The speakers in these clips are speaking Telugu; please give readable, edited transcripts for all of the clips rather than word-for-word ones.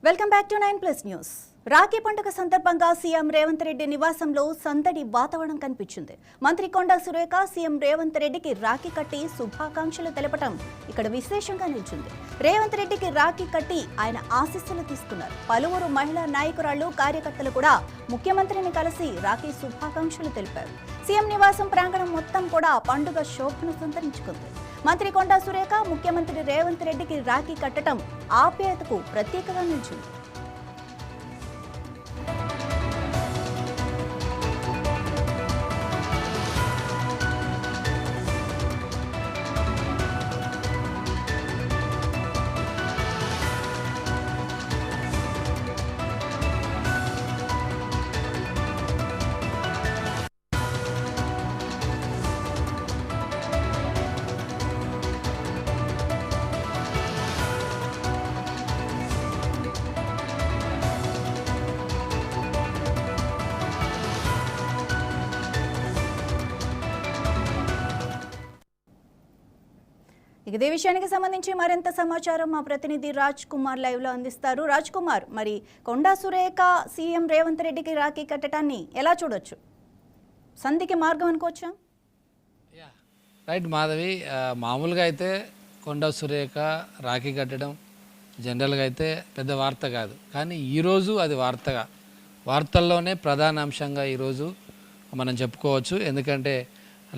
Welcome back to 9+ news. Rakhi పండుగ సందర్భంగా సీఎం రేవంత్ రెడ్డి నివాసంలో సందడి వాతావరణం కనిపించింది. మంత్రి కొండా సురేఖ సీఎం రేవంత్ రెడ్డికి రాఖీ కట్టి శుభాకాంక్షలు తెలపడం ఇక్కడ విశేషంగా నిలిచింది. రేవంత్ రెడ్డికి రాఖీ కట్టి ఆయన ఆశీస్సులు తీసుకున్నారు. పలువురు మహిళా నాయకురాళ్లు, కార్యకర్తలు కూడా ముఖ్యమంత్రిని కలిసి రాఖీ శుభాకాంక్షలు తెలిపారు. సీఎం నివాసం ప్రాంగణం మొత్తం కూడా పండుగ శోభను సంతరించుకుంది. మంత్రి కొండా సురేఖ ముఖ్యమంత్రి రేవంత్ రెడ్డికి రాఖీ కట్టడం ఆప్యాయతకు ప్రత్యేకంగా నిలిచింది. ఇదే విషయానికి సంబంధించి మరింత సమాచారం మా ప్రతినిధి రాజ్ కుమార్ లైవ్ లో అందిస్తారు. రాజ్ కుమార్, మరి కొండా సురేఖ సీఎం రేవంత్ రెడ్డికి రాఖీ కట్టడాన్ని ఎలా చూడొచ్చు? సంధికి మార్గం అనుకోవచ్చా? రైట్ మాధవి, మామూలుగా అయితే కొండా సురేఖ రాఖీ కట్టడం జనరల్గా అయితే పెద్ద వార్త కాదు, కానీ ఈరోజు అది వార్తల్లోనే ప్రధాన అంశంగా ఈరోజు మనం చెప్పుకోవచ్చు. ఎందుకంటే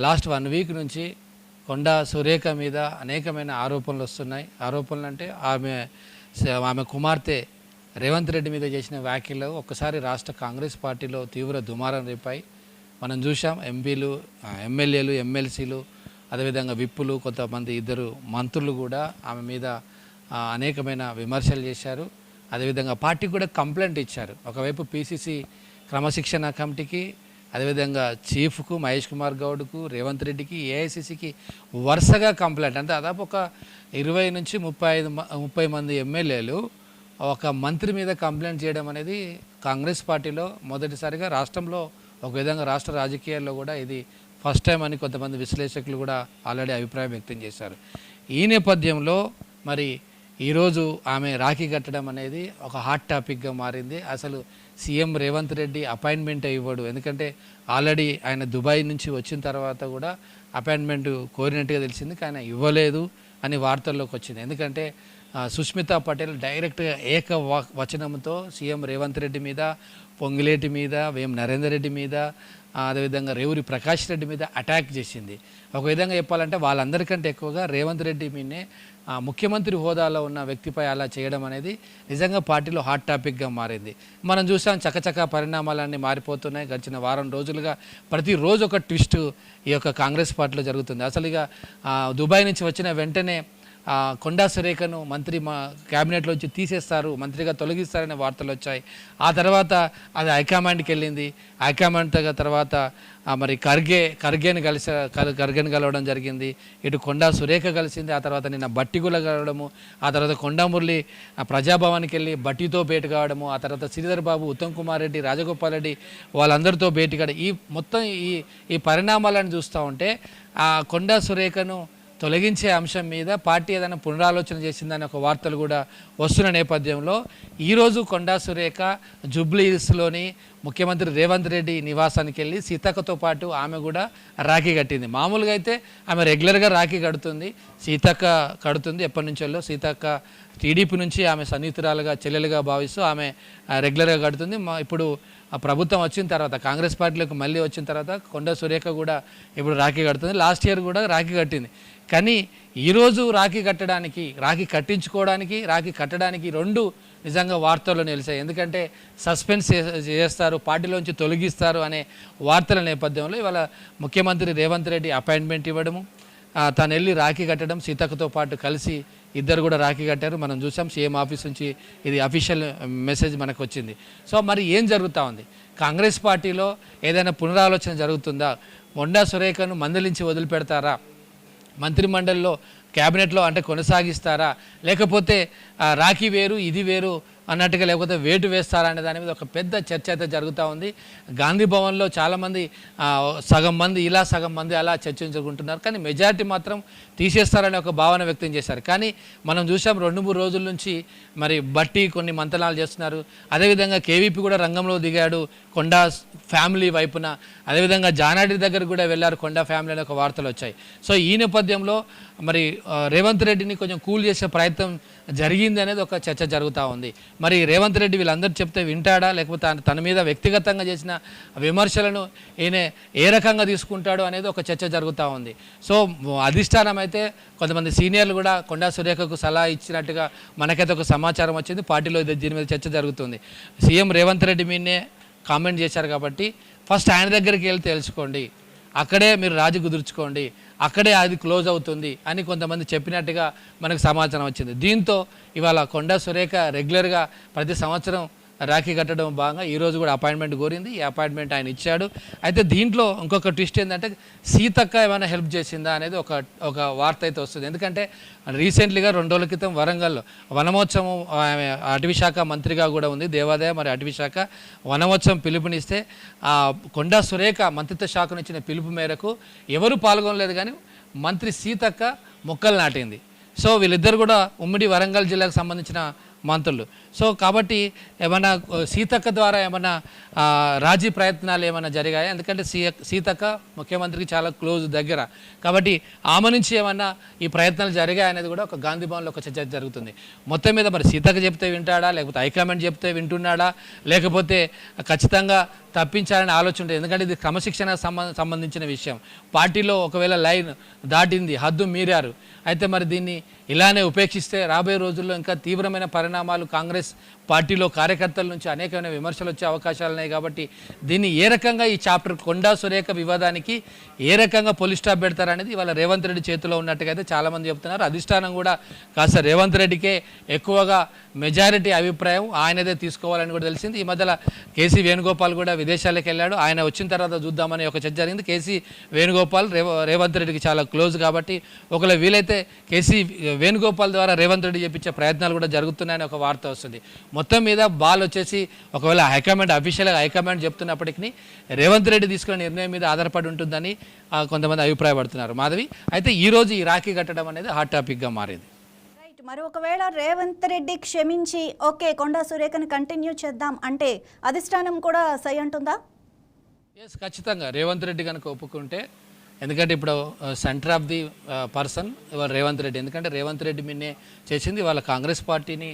లాస్ట్ 1 వీక్ నుంచి కొండా సురేఖ మీద అనేకమైన ఆరోపణలు వస్తున్నాయి. ఆరోపణలు అంటే ఆమె కుమార్తె రేవంత్ రెడ్డి మీద చేసిన వ్యాఖ్యలు ఒక్కసారి రాష్ట్ర కాంగ్రెస్ పార్టీలో తీవ్ర దుమారం రేపాయి. మనం చూసాం. ఎంపీలు, ఎమ్మెల్యేలు, ఎమ్మెల్సీలు, అదేవిధంగా విప్పులు, కొంతమంది 2 మంత్రులు కూడా ఆమె మీద అనేకమైన విమర్శలు చేశారు. అదేవిధంగా పార్టీకి కూడా కంప్లైంట్ ఇచ్చారు. ఒకవైపు పిసిసి క్రమశిక్షణ కమిటీకి, అదేవిధంగా చీఫ్కు మహేష్ కుమార్ గౌడ్కు, రేవంత్ రెడ్డికి, ఏఐసిసికి వరుసగా కంప్లైంట్. అంటే దాదాపు ఒక 20 నుంచి 30 మంది ఎమ్మెల్యేలు ఒక మంత్రి మీద కంప్లైంట్ చేయడం అనేది కాంగ్రెస్ పార్టీలో మొదటిసారిగా, రాష్ట్రంలో ఒక విధంగా రాష్ట్ర రాజకీయాల్లో కూడా ఇది ఫస్ట్ టైం అని కొంతమంది విశ్లేషకులు కూడా ఆల్రెడీ అభిప్రాయం వ్యక్తం చేశారు. ఈ నేపథ్యంలో మరి ఈరోజు ఆమె రాఖీ కట్టడం అనేది ఒక హాట్ టాపిక్గా మారింది. అసలు సీఎం రేవంత్ రెడ్డి అపాయింట్మెంట్ ఇవ్వడు, ఎందుకంటే ఆల్రెడీ ఆయన దుబాయ్ నుంచి వచ్చిన తర్వాత కూడా అపాయింట్మెంట్ కోరినట్టుగా తెలిసింది, కానీ ఇవ్వలేదు అని వార్తల్లోకి వచ్చింది. ఎందుకంటే సుష్మితా పటేల్ డైరెక్ట్గా వచనంతో సీఎం రేవంత్ రెడ్డి మీద, పొంగిలేటి మీద, వేం నరేందర్ రెడ్డి మీద, అదేవిధంగా రేవూరి ప్రకాష్ రెడ్డి మీద అటాక్ చేసింది. ఒక విధంగా చెప్పాలంటే వాళ్ళందరికంటే ఎక్కువగా రేవంత్ రెడ్డి మీదనే ముఖ్యమంత్రి హోదాలో ఉన్న వ్యక్తిపై అలా చేయడం అనేది నిజంగా పార్టీలో హాట్ టాపిక్గా మారింది. మనం చూసాం, చకచక పరిణామాలన్నీ మారిపోతున్నాయి. గడిచిన వారం రోజులుగా ప్రతిరోజు ఒక ట్విస్ట్ ఈ యొక్క కాంగ్రెస్ పార్టీలో జరుగుతుంది. అసలు ఇక దుబాయ్ నుంచి వచ్చిన వెంటనే కొండా సురేఖను మంత్రి క్యాబినెట్లోంచి తీసేస్తారు, మంత్రిగా తొలగిస్తారనే వార్తలు వచ్చాయి. ఆ తర్వాత అది హైకమాండ్కి వెళ్ళింది. హైకమాండ్ తర్వాత మరి ఖర్గేని కలవడం జరిగింది. ఇటు కొండా సురేఖ కలిసింది. ఆ తర్వాత నిన్న బట్టిగుల కలవడము, ఆ తర్వాత కొండామురళి ప్రజాభవన్కి వెళ్ళి బట్టితో భేటీ కావడము, ఆ తర్వాత శ్రీధర్ బాబు, ఉత్తమ్ కుమార్ రెడ్డి, రాజగోపాల్ రెడ్డి వాళ్ళందరితో భేటీ కావడం, ఈ మొత్తం ఈ పరిణామాలను చూస్తూ ఉంటే కొండా సురేఖను తొలగించే అంశం మీద పార్టీ ఏదైనా పునరాలోచన చేసిందని ఒక వార్తలు కూడా వస్తున్న నేపథ్యంలో ఈరోజు కొండా సురేఖ జూబ్లీ హిల్స్లోని ముఖ్యమంత్రి రేవంత్ రెడ్డి నివాసానికి వెళ్ళి సీతక్కతో పాటు ఆమె కూడా రాఖీ కట్టింది. మామూలుగా అయితే ఆమె రెగ్యులర్గా రాఖీ కడుతుంది, సీతక్క కడుతుంది ఎప్పటి నుంచో. సీతక్క టీడీపీ నుంచి ఆమె సన్నిహితురాలుగా, చెల్లెలుగా భావిస్తూ ఆమె రెగ్యులర్గా కడుతుంది. ఇప్పుడు ప్రభుత్వం వచ్చిన తర్వాత, కాంగ్రెస్ పార్టీలోకి మళ్ళీ వచ్చిన తర్వాత కొండా సురేఖ కూడా ఇప్పుడు రాఖీ కడుతుంది. లాస్ట్ ఇయర్ కూడా రాఖీ కట్టింది. కానీ ఈరోజు రాఖీ కట్టించుకోవడానికి, రాఖీ కట్టడానికి 2 నిజంగా వార్తల్లో నిలిచాయి. ఎందుకంటే సస్పెన్స్ చేస్తారు, పార్టీలోంచి తొలగిస్తారు అనే వార్తల నేపథ్యంలో ఇవాళ ముఖ్యమంత్రి రేవంత్ రెడ్డి అపాయింట్మెంట్ ఇవ్వడము, తను వెళ్ళి రాఖీ కట్టడం, సీతక్కతో పాటు కలిసి ఇద్దరు కూడా రాఖీ కట్టారు. మనం చూసాం, సీఎం ఆఫీస్ నుంచి ఇది అఫీషియల్ మెసేజ్ మనకు వచ్చింది. సో మరి ఏం జరుగుతూ ఉంది? కాంగ్రెస్ పార్టీలో ఏదైనా పునరాలోచన జరుగుతుందా? కొండా సురేఖను మందలించి వదిలిపెడతారా? మంత్రిమండలిలో, క్యాబినెట్లో అంటే కొనసాగిస్తారా? లేకపోతే రాఖీ వేరు, ఇది వేరు, అన్నట్టుగా లేకపోతే వేటు వేస్తారా అనే దాని మీద ఒక పెద్ద చర్చ అయితే జరుగుతూ ఉంది. గాంధీ భవన్లో చాలామంది సగం మంది ఇలా సగం మంది అలా చర్చించుకుంటున్నారు. కానీ మెజారిటీ మాత్రం తీసేస్తారనే ఒక భావన వ్యక్తం చేశారు. కానీ మనం చూసాం 2-3 రోజుల నుంచి మరి బట్టి కొన్ని మంతనాలు చేస్తున్నారు. అదేవిధంగా కేవీపీ కూడా రంగంలో దిగాడు కొండా ఫ్యామిలీ వైపున. అదేవిధంగా జానాడి దగ్గర కూడా వెళ్ళారు కొండా ఫ్యామిలీ అనే ఒక వార్తలు వచ్చాయి. సో ఈ నేపథ్యంలో మరి రేవంత్ రెడ్డిని కొంచెం కూల్ చేసే ప్రయత్నం జరిగింది అనేది ఒక చర్చ జరుగుతూ ఉంది. మరి రేవంత్ రెడ్డి వీళ్ళందరూ చెప్తే వింటాడా, లేకపోతే తన మీద వ్యక్తిగతంగా చేసిన విమర్శలను ఈయన ఏ రకంగా తీసుకుంటాడు అనేది ఒక చర్చ జరుగుతూ ఉంది. సో అధిష్టానం అయితే కొంతమంది సీనియర్లు కూడా కొండా సురేఖకు సలహా ఇచ్చినట్టుగా మనకైతే ఒక సమాచారం వచ్చింది. పార్టీలో దీని మీద చర్చ జరుగుతుంది. సీఎం రేవంత్ రెడ్డి మీదనే కామెంట్ చేశారు కాబట్టి ఫస్ట్ ఆయన దగ్గరికి వెళ్ళి తెలుసుకోండి, అక్కడే మీరు రాజీ కుదుర్చుకోండి, అక్కడే అది క్లోజ్ అవుతుంది అని కొంతమంది చెప్పినట్టుగా మనకు సమాచారం వచ్చింది. దీంతో ఇవాళ కొండా సురేఖ రెగ్యులర్గా ప్రతి సంవత్సరం రాఖీ కట్టడం భాగంగా ఈరోజు కూడా అపాయింట్మెంట్ కోరింది. ఈ అపాయింట్మెంట్ ఆయన ఇచ్చాడు. అయితే దీంట్లో ఇంకొక ట్విస్ట్ ఏంటంటే సీతక్క ఏమైనా హెల్ప్ చేసిందా అనేది ఒక వార్త అయితే వస్తుంది. ఎందుకంటే రీసెంట్లీగా 2 రోజుల క్రితం వరంగల్లో వనమోత్సవం, అటవీ శాఖ మంత్రిగా కూడా ఉంది, దేవాదాయ మరి అటవీ శాఖ వనమోత్సవం పిలుపునిస్తే కొండా సురేఖ మంత్రిత్వ శాఖను ఇచ్చిన పిలుపు మేరకు ఎవరు పాల్గొనలేదు, కానీ మంత్రి సీతక్క మొక్కలు నాటింది. సో వీళ్ళిద్దరు కూడా ఉమ్మడి వరంగల్ జిల్లాకు సంబంధించిన మంత్రులు. సో కాబట్టి ఏమైనా సీతక్క ద్వారా ఏమైనా రాజీ ప్రయత్నాలు ఏమైనా జరిగాయి? ఎందుకంటే సీతక్క ముఖ్యమంత్రికి చాలా క్లోజ్ దగ్గర కాబట్టి ఆమె నుంచి ఏమన్నా ఈ ప్రయత్నాలు జరిగాయి అనేది కూడా ఒక గాంధీ భవన్లో ఒక చర్చ జరుగుతుంది. మొత్తం మీద మరి సీతక్క చెప్తే వింటాడా, లేకపోతే హైకమాండ్ చెప్తే వింటున్నాడా, లేకపోతే ఖచ్చితంగా తప్పించాలని ఆలోచన ఉంటుంది. ఎందుకంటే ఇది క్రమశిక్షణ సంబంధించిన విషయం. పార్టీలో ఒకవేళ లైన్ దాటింది, హద్దు మీరారు, అయితే మరి దీన్ని ఇలానే ఉపేక్షిస్తే రాబోయే రోజుల్లో ఇంకా తీవ్రమైన పరిణామాలు కాంగ్రెస్ పార్టీలో కార్యకర్తల నుంచి అనేకమైన విమర్శలు వచ్చే అవకాశాలు ఉన్నాయి. కాబట్టి దీన్ని ఏ రకంగా ఈ చాప్టర్ కొండా సురేఖ వివాదానికి ఏ రకంగా పోలీస్ స్టాప్ పెడతారనేది ఇవాళ రేవంత్ రెడ్డి చేతిలో ఉన్నట్టుగా అయితే చాలామంది చెప్తున్నారు. అధిష్టానం కూడా కాస్త రేవంత్ రెడ్డికే ఎక్కువగా మెజారిటీ అభిప్రాయం ఆయనదే తీసుకోవాలని కూడా తెలిసింది. ఈ మధ్యలో కేసీ వేణుగోపాల్ కూడా విదేశాలకు వెళ్ళాడు. ఆయన వచ్చిన తర్వాత చూద్దామని ఒక చర్చ జరిగింది. కేసీ వేణుగోపాల్ రేవంత్ రెడ్డికి చాలా క్లోజ్ కాబట్టి ఒకవేళ వీలైతే కేసీ వేణుగోపాల్ ద్వారా రేవంత్ రెడ్డి చెప్పించే ప్రయత్నాలు కూడా జరుగుతున్నాయని ఒక వార్త వస్తుంది. మొత్తం మీద బాల్ వచ్చేసి ఒకవేళ హైకమాండ్ అఫీషియల్గా హైకమాండ్ చెప్తున్నప్పటికీ రేవంత్ రెడ్డి తీసుకునే నిర్ణయం మీద ఆధారపడి ఉంటుందని కొంతమంది అభిప్రాయపడుతున్నారు. మాధవి, అయితే ఈరోజు ఈ రాఖీ కట్టడం అనేది హాట్ టాపిక్గా మారింది. రైట్, మరి ఒకవేళ రేవంత్ రెడ్డి క్షమించి ఓకే కొండా సురేఖని కంటిన్యూ చేద్దాం అంటే అధిష్టానం కూడా సై అంటుందా? ఎస్, ఖచ్చితంగా రేవంత్ రెడ్డి కనుక ఒప్పుకుంటే, ఎందుకంటే ఇప్పుడు సెంటర్ ఆఫ్ ది పర్సన్ ఇవాళ రేవంత్ రెడ్డి. ఎందుకంటే రేవంత్ రెడ్డి మీనే చేసింది వాళ్ళ కాంగ్రెస్ పార్టీని,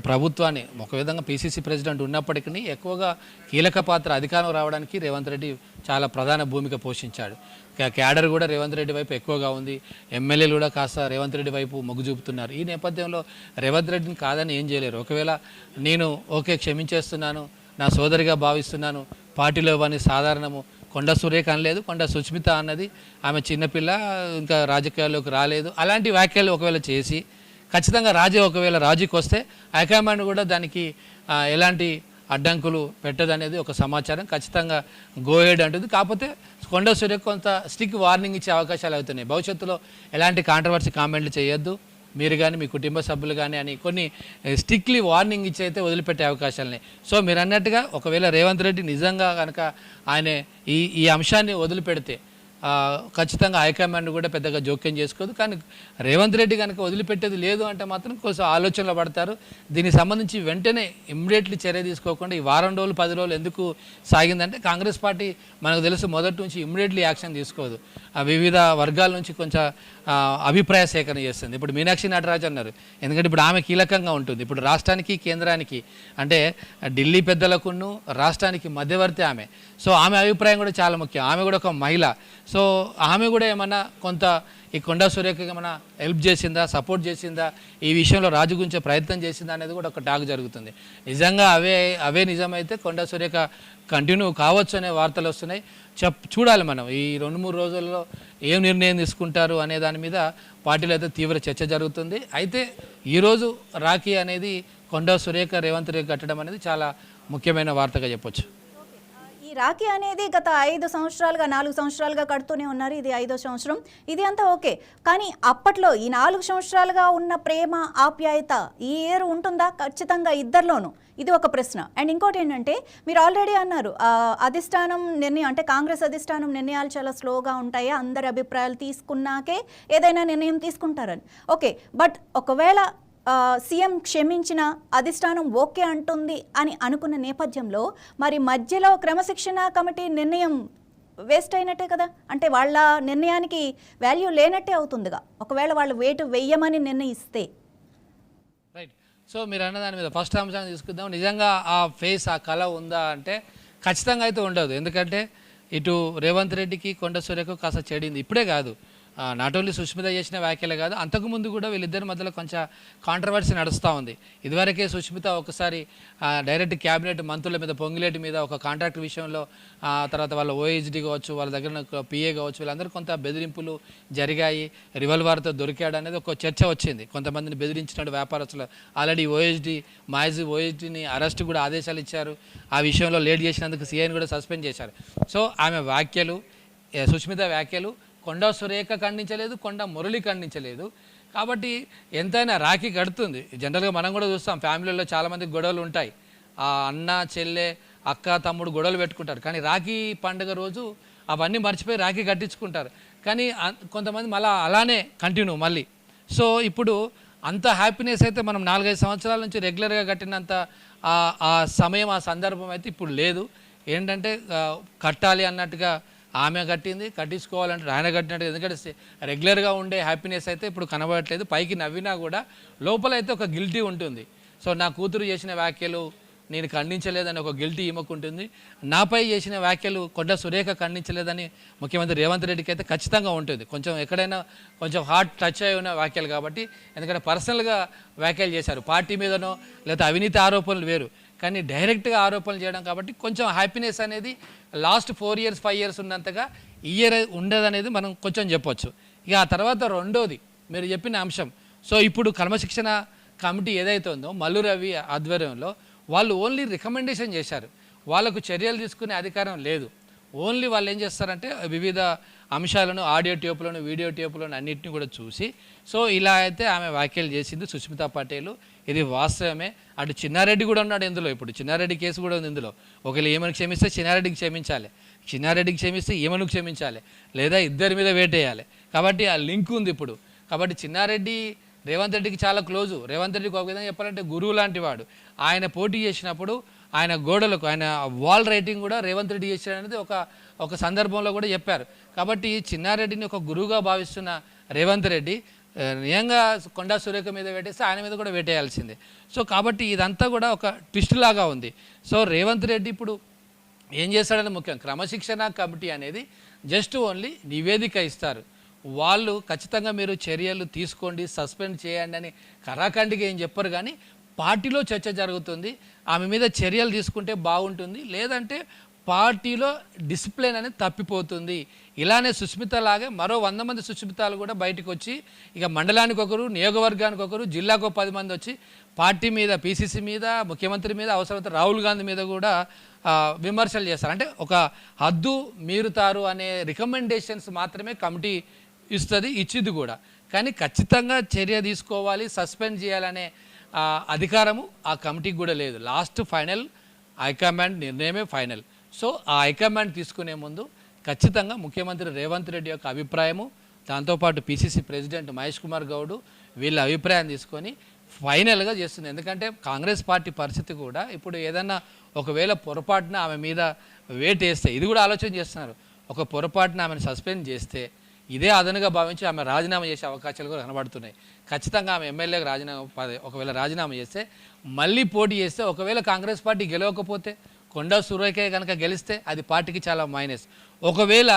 ప్రభుత్వాన్ని ఒక విధంగా పీసీసీ ప్రెసిడెంట్ ఉన్నప్పటికీ ఎక్కువగా కీలక పాత్ర అధికారం రావడానికి రేవంత్ రెడ్డి చాలా ప్రధాన భూమిక పోషించాడు. క్యాడర్ కూడా రేవంత్ రెడ్డి వైపు ఎక్కువగా ఉంది. ఎమ్మెల్యేలు కూడా కాస్త రేవంత్ రెడ్డి వైపు మొగ్గు చూపుతున్నారు. ఈ నేపథ్యంలో రేవంత్ రెడ్డిని కాదని ఏం చేయలేరు. ఒకవేళ నేను ఓకే క్షమించేస్తున్నాను, నా సోదరిగా భావిస్తున్నాను, పార్టీలో ఇవ్వని సాధారణము కొండా సురేఖ అనలేదు, కొండా సుస్మిత అన్నది, ఆమె చిన్నపిల్ల, ఇంకా రాజకీయాల్లోకి రాలేదు, అలాంటి వ్యాఖ్యలు ఒకవేళ చేసి ఖచ్చితంగా ఒకవేళ రాజీకి వస్తే హైకమాండ్ కూడా దానికి ఎలాంటి అడ్డంకులు పెట్టదనేది ఒక సమాచారం. ఖచ్చితంగా గోహెడ్ అంటుంది. కాకపోతే కొండా సురేఖ కొంత స్టిక్ వార్నింగ్ ఇచ్చే అవకాశాలు అవుతున్నాయి. భవిష్యత్తులో ఎలాంటి కాంట్రవర్సీ కామెంట్లు చేయొద్దు మీరు కానీ మీ కుటుంబ సభ్యులు కానీ అని కొన్ని స్ట్రిక్ట్లీ వార్నింగ్ ఇచ్చి అయితే వదిలిపెట్టే అవకాశాలున్నాయి. సో మీరు అన్నట్టుగా ఒకవేళ రేవంత్ రెడ్డి నిజంగా కనుక ఆయన ఈ అంశాన్ని వదిలిపెడితే ఖచ్చితంగా హైకమాండ్ కూడా పెద్దగా జోక్యం చేసుకోదు. కానీ రేవంత్ రెడ్డి కనుక వదిలిపెట్టేది లేదు అంటే మాత్రం కొంచెం ఆలోచనలో పడతారు. దీనికి సంబంధించి వెంటనే ఇమ్మీడియట్లీ చర్య తీసుకోకుండా ఈ వారం రోజులు 10 రోజులు ఎందుకు సాగిందంటే కాంగ్రెస్ పార్టీ మనకు తెలుసు మొదటి నుంచి ఇమ్మీడియట్లీ యాక్షన్ తీసుకోదు. వివిధ వర్గాల నుంచి కొంచెం అభిప్రాయ సేకరణ చేస్తుంది. ఇప్పుడు మీనాక్షి నటరాజ్ అన్నారు, ఎందుకంటే ఇప్పుడు ఆమె కీలకంగా ఉంటుంది. ఇప్పుడు రాష్ట్రానికి కేంద్రానికి అంటే ఢిల్లీ పెద్దలకును రాష్ట్రానికి మధ్యవర్తి ఆమె. సో ఆమె అభిప్రాయం కూడా చాలా ముఖ్యం. ఆమె కూడా ఒక మహిళ. సో ఆమె కూడా ఏమన్నా కొంత ఈ కొండా సురేఖకి ఏమైనా హెల్ప్ చేసిందా, సపోర్ట్ చేసిందా, ఈ విషయంలో రాజు గురించే ప్రయత్నం చేసిందా అనేది కూడా ఒక టాక్ జరుగుతుంది. నిజంగా అవే నిజమైతే కొండా సురేఖ కంటిన్యూ కావచ్చు అనే వార్తలు వస్తున్నాయి. చూడాలి మనం ఈ 2-3 రోజుల్లో ఏం నిర్ణయం తీసుకుంటారు అనే దాని మీద పార్టీలో అయితే తీవ్ర చర్చ జరుగుతుంది. అయితే ఈరోజు రాఖీ అనేది కొండా సురేఖ రేవంత్ రెడ్డి కట్టడం అనేది చాలా ముఖ్యమైన వార్తగా చెప్పొచ్చు. ఈ ఈ రాఖీ అనేది గత 5 సంవత్సరాలుగా 4 సంవత్సరాలుగా కడుతూనే ఉన్నారు. ఇది 5వ సంవత్సరం. ఇది అంతా ఓకే. కానీ అప్పట్లో ఈ 4 సంవత్సరాలుగా ఉన్న ప్రేమ ఆప్యాయత ఈ ఇయర్ ఉంటుందా? ఖచ్చితంగా ఇద్దరిలోనూ. ఇది ఒక ప్రశ్న. అండ్ ఇంకోటి ఏంటంటే మీరు ఆల్రెడీ అన్నారు అధిష్టానం నిర్ణయం అంటే కాంగ్రెస్ అధిష్టానం నిర్ణయాలు చాలా స్లోగా ఉంటాయి, అందరి అభిప్రాయాలు తీసుకున్నాకే ఏదైనా నిర్ణయం తీసుకుంటారని. ఓకే, బట్ ఒకవేళ సీఎం క్షమించిన అధిష్టానం ఓకే అంటుంది అని అనుకున్న నేపథ్యంలో మరి మధ్యలో క్రమశిక్షణ కమిటీ నిర్ణయం వేస్ట్ అయినట్టే కదా. అంటే వాళ్ళ నిర్ణయానికి వాల్యూ లేనట్టే అవుతుందిగా ఒకవేళ వాళ్ళు వేటు వెయ్యమని నిర్ణయిస్తే. రైట్. సో మీరు అన్న దాని మీద ఫస్ట్ అంశాన్ని తీసుకుందాం. నిజంగా ఆ ఫేస్ ఆ కళ ఉందా అంటే ఖచ్చితంగా అయితే ఉండదు. ఎందుకంటే ఇటు రేవంత్ రెడ్డికి కొండ సూర్యకు కాస్త చెడింది. ఇప్పుడే కాదు, నాట్ ఓన్లీ సుష్మిత చేసిన వ్యాఖ్యలే కాదు, అంతకుముందు కూడా వీళ్ళిద్దరి మధ్యలో కొంచెం కాంట్రవర్సీ నడుస్తూ ఉంది. ఇదివరకే సుష్మిత ఒకసారి డైరెక్ట్ క్యాబినెట్ మంత్రుల మీద పొంగిలేటి మీద ఒక కాంట్రాక్ట్ విషయంలో, తర్వాత వాళ్ళ ఓహెచ్డి కావచ్చు, వాళ్ళ దగ్గర పిఏ కావచ్చు, వీళ్ళందరూ కొంత బెదిరింపులు జరిగాయి, రివల్వర్తో దొరికాడు అనేది ఒక చర్చ వచ్చింది. కొంతమందిని బెదిరించినట్టు వ్యాపారస్తులు ఆల్రెడీ మాజీ ఓహెచ్డిని అరెస్ట్ కూడా ఆదేశాలు ఇచ్చారు. ఆ విషయంలో లేట్ చేసినందుకు సీఐని కూడా సస్పెండ్ చేశారు. సో ఆమె వ్యాఖ్యలు, సుష్మిత వ్యాఖ్యలు కొండ సురేఖ ఖండించలేదు, కొండ మురళి ఖండించలేదు. కాబట్టి ఎంతైనా రాఖీ కడుతుంది. జనరల్గా మనం కూడా చూస్తాం, ఫ్యామిలీలో చాలామంది గొడవలు ఉంటాయి, అన్న చెల్లె అక్క తమ్ముడు గొడవలు పెట్టుకుంటారు. కానీ రాఖీ పండుగ రోజు అవన్నీ మర్చిపోయి రాఖీ కట్టించుకుంటారు. కానీ కొంతమంది మళ్ళీ అలానే కంటిన్యూ మళ్ళీ. సో ఇప్పుడు అంత హ్యాపీనెస్ అయితే మనం 4-5 సంవత్సరాల నుంచి రెగ్యులర్గా కట్టినంత ఆ సమయం ఆ సందర్భం అయితే ఇప్పుడు లేదు. ఏంటంటే కట్టాలి అన్నట్టుగా ఆమె కట్టింది, కట్టించుకోవాలంటే ఆయన కట్టినట్టు. ఎందుకంటే రెగ్యులర్గా ఉండే హ్యాపీనెస్ అయితే ఇప్పుడు కనబడట్లేదు. పైకి నవ్వినా కూడా లోపల అయితే ఒక గిల్టీ ఉంటుంది. సో నా కూతురు చేసిన వ్యాఖ్యలు నేను ఖండించలేదని ఒక గిల్టీ ఈమెకుంటుంది. నాపై చేసిన వ్యాఖ్యలు కొండ సురేఖ ఖండించలేదని ముఖ్యమంత్రి రేవంత్ రెడ్డికి అయితే ఖచ్చితంగా ఉంటుంది. కొంచెం ఎక్కడైనా కొంచెం హార్ట్ టచ్ అయి ఉన్న వ్యాఖ్యలు కాబట్టి. ఎందుకంటే పర్సనల్గా వ్యాఖ్యలు చేశారు, పార్టీ మీదనో లేదా అవినీతి ఆరోపణలు వేరు, కానీ డైరెక్ట్గా ఆరోపణలు చేయడం కాబట్టి కొంచెం హ్యాపీనెస్ అనేది లాస్ట్ 4 years 5 years ఉన్నంతగా ఈ ఇయర్ ఉండదనేది మనం కొంచెం చెప్పొచ్చు. ఇక ఆ తర్వాత రెండోది మీరు చెప్పిన అంశం. సో ఇప్పుడు క్రమశిక్షణ కమిటీ ఏదైతే ఉందో మల్లు రవి ఆధ్వర్యంలో వాళ్ళు ఓన్లీ రికమెండేషన్ చేశారు, వాళ్ళకు చర్యలు తీసుకునే అధికారం లేదు. ఓన్లీ వాళ్ళు ఏం చేస్తారంటే వివిధ అంశాలను, ఆడియో టేపులను, వీడియో టేపులను అన్నింటినీ కూడా చూసి, సో ఇలా అయితే ఆమె వ్యాఖ్యలు చేసింది సుష్మితా పటేల్, ఇది వాస్తవమే. అటు చిన్నారెడ్డి కూడా ఉన్నాడు ఇందులో. ఇప్పుడు చిన్నారెడ్డి కేసు కూడా ఉంది ఇందులో. ఒకవేళ ఈమెను క్షమిస్తే చిన్నారెడ్డికి క్షమించాలి, చిన్నారెడ్డికి క్షమిస్తే ఈమెను క్షమించాలి, లేదా ఇద్దరి మీద వేటేయాలి. కాబట్టి ఆ లింక్ ఉంది ఇప్పుడు. కాబట్టి చిన్నారెడ్డి రేవంత్ రెడ్డికి చాలా క్లోజు. రేవంత్ రెడ్డికి ఒక విధంగా చెప్పాలంటే గురువు లాంటి వాడు. ఆయన పోటీ చేసినప్పుడు ఆయన గోడలకు ఆయన వాల్ రైటింగ్ కూడా రేవంత్ రెడ్డి చేశాడనేది ఒక సందర్భంలో కూడా చెప్పారు. కాబట్టి చిన్నారెడ్డిని ఒక గురువుగా భావిస్తున్న రేవంత్ రెడ్డి నిజంగా కొండా సురేఖ మీద వేటేస్తే ఆయన మీద కూడా వేటేయాల్సిందే. సో కాబట్టి ఇదంతా కూడా ఒక ట్విస్ట్ లాగా ఉంది. సో రేవంత్ రెడ్డి ఇప్పుడు ఏం చేస్తాడని ముఖ్యం, క్రమశిక్షణ కమిటీ అనేది జస్ట్ ఓన్లీ నివేదిక ఇస్తారు. వాళ్ళు ఖచ్చితంగా మీరు చర్యలు తీసుకోండి, సస్పెండ్ చేయండి అని కరాఖండిగా ఏం చెప్పరు. కానీ పార్టీలో చర్చ జరుగుతుంది, ఆమె మీద చర్యలు తీసుకుంటే బాగుంటుంది, లేదంటే పార్టీలో డిసిప్లిన్ అనేది తప్పిపోతుంది. ఇలానే సుష్మిత లాగే మరో 100 మంది సుష్మితాలు కూడా బయటకు వచ్చి ఇక మండలానికి ఒకరు, నియోగవర్గానికి ఒకరు, జిల్లాకు 10 మంది వచ్చి పార్టీ మీద, పీసీసీ మీద, ముఖ్యమంత్రి మీద, అవసరమైతే రాహుల్ గాంధీ మీద కూడా విమర్శలు చేస్తారు. అంటే ఒక హద్దు మీరుతారు అనే రికమెండేషన్స్ మాత్రమే కమిటీ ఇచ్చింది కూడా. కానీ ఖచ్చితంగా చర్య తీసుకోవాలి, సస్పెండ్ చేయాలనే అధికారము ఆ కమిటీకి కూడా లేదు. లాస్ట్ ఫైనల్ హైకమాండ్ నిర్ణయమే ఫైనల్. సో ఆ హైకమాండ్ తీసుకునే ముందు ఖచ్చితంగా ముఖ్యమంత్రి రేవంత్ రెడ్డి యొక్క అభిప్రాయము, దాంతోపాటు పీసీసీ ప్రెసిడెంట్ మహేష్ కుమార్ గౌడ్ వీళ్ళ అభిప్రాయం తీసుకొని ఫైనల్గా చేస్తుంది. ఎందుకంటే కాంగ్రెస్ పార్టీ పరిస్థితి కూడా ఇప్పుడు ఏదన్నా ఒకవేళ పొరపాటున ఆమె మీద వేటేస్తే, ఇది కూడా ఆలోచన చేస్తున్నారు, ఒక పొరపాటున ఆమెను సస్పెండ్ చేస్తే ఇదే అదనుగా భావించి ఆమె రాజీనామా చేసే అవకాశాలు కూడా కనబడుతున్నాయి. ఖచ్చితంగా ఆమె ఎమ్మెల్యేకి ఒకవేళ రాజీనామా చేస్తే మళ్ళీ పోటీ చేస్తే, ఒకవేళ కాంగ్రెస్ పార్టీ గెలవకపోతే, కొండా సురేఖ కనుక గెలిస్తే అది పార్టీకి చాలా మైనస్. ఒకవేళ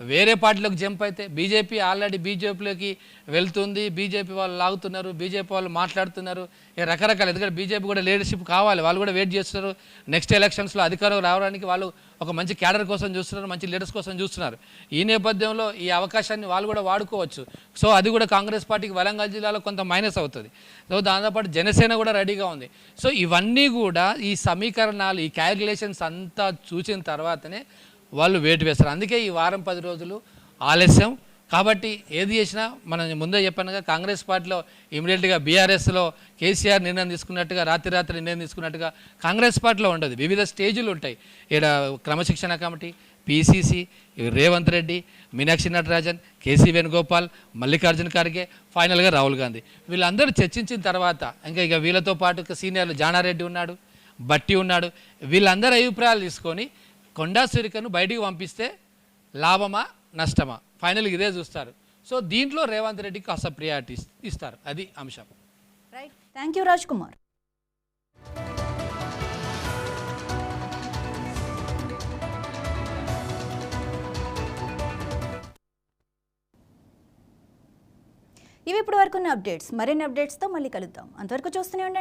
వేరే పార్టీలోకి జంప్ అయితే బీజేపీ ఆల్రెడీ బీజేపీలోకి వెళ్తుంది, బీజేపీ వాళ్ళు లాగుతున్నారు, బీజేపీ వాళ్ళు మాట్లాడుతున్నారు, రకరకాల. ఎందుకంటే బీజేపీ కూడా లీడర్షిప్ కావాలి, వాళ్ళు కూడా వెయిట్ చేస్తున్నారు. నెక్స్ట్ ఎలక్షన్స్లో అధికారం రావడానికి వాళ్ళు ఒక మంచి క్యాడర్ కోసం చూస్తున్నారు, మంచి లీడర్స్ కోసం చూస్తున్నారు. ఈ నేపథ్యంలో ఈ అవకాశాన్ని వాళ్ళు కూడా వాడుకోవచ్చు. సో అది కూడా కాంగ్రెస్ పార్టీకి వరంగల్ జిల్లాలో కొంత మైనస్ అవుతుంది. సో దాంతోపాటు జనసేన కూడా రెడీగా ఉంది. సో ఇవన్నీ కూడా ఈ సమీకరణాలు, ఈ క్యాలిక్యులేషన్స్ అంతా చూసిన తర్వాతనే వాళ్ళు వేటు వేస్తారు. అందుకే ఈ వారం 10 రోజులు ఆలస్యం. కాబట్టి ఏది చేసినా మనం ముందే చెప్పానుగా, కాంగ్రెస్ పార్టీలో ఇమీడియట్గా బీఆర్ఎస్లో కేసీఆర్ నిర్ణయం తీసుకున్నట్టుగా, రాత్రి నిర్ణయం తీసుకున్నట్టుగా కాంగ్రెస్ పార్టీలో ఉండదు. వివిధ స్టేజీలు ఉంటాయి. ఇక్కడ క్రమశిక్షణ కమిటీ, పీసీసీ, రేవంత్ రెడ్డి, మీనాక్షి నటరాజన్, కేసీ వేణుగోపాల్, మల్లికార్జున ఖర్గే, ఫైనల్గా రాహుల్ గాంధీ. వీళ్ళందరూ చర్చించిన తర్వాత ఇంకా వీళ్ళతో పాటు సీనియర్లు జానారెడ్డి ఉన్నాడు, బట్టి ఉన్నాడు. వీళ్ళందరూ అభిప్రాయాలు తీసుకొని కొండా సురేఖను బయటికి పంపిస్తే లాభమా నష్టమా ఫైనల్గా ఇదే చూస్తారు. సో దీంట్లో రేవంత్ రెడ్డికి కాస్త ప్రియారిటీ ఇస్తారు. అది అంశం. Right, thank you Raj Kumar. ఇవి ఇప్పుడు వరకున్న అప్డేట్స్. మరిన్ని అప్డేట్స్తో మళ్ళీ కలుద్దాం. అంతవరకు చూస్తూనే ఉండండి.